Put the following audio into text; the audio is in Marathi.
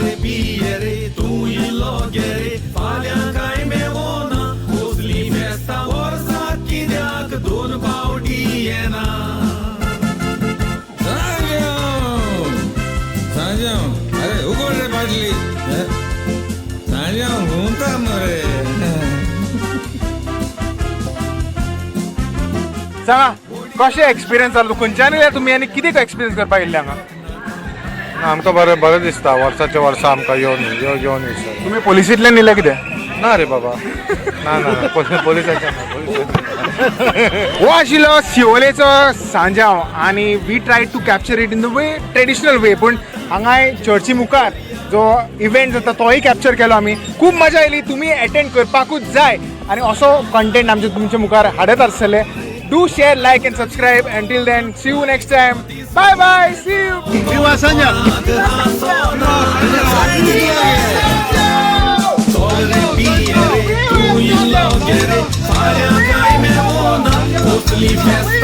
रे पिये रे तू इलो गेरे फाल्या काय मेवना कसली फेस्ता वर्सात कित्याक दोन पावटी येना सांजाव अरे उगड रे बाटली सांजाव घुमता मरे सांगा कशें एक्सपिरियन्स जालो खंयच्यान येयल्या तुमी आनी कितें एक्सपिरियन्स करपाक येयल्ले हांगा आमकां बरें दिसता वर्साच्या वर्सा आमकां येवन दिसता तुमी पोलिसींतल्यान येयले कितें ना रे बाबा ना पोलिसाच्या हो आशिल्लो शिवोलेचो सांजाव आनी we try to capture it in the way traditional way पूण हांगा चर्ची मुखार जो इव्हेंट जाता तोय कॅप्चर केलो आमी खूब मजा येयली तुमी एटेंड करपाकूच जाय आनी असो कंटेंट आमचे तुमच्या मुखार हाडत आसतले Do share, like and subscribe. Until then, see you next time. Bye bye. See you. Viva Sanjay! रे पिये रे तू इलो गेरे फाल्या काय मेवना कसली फेस्ता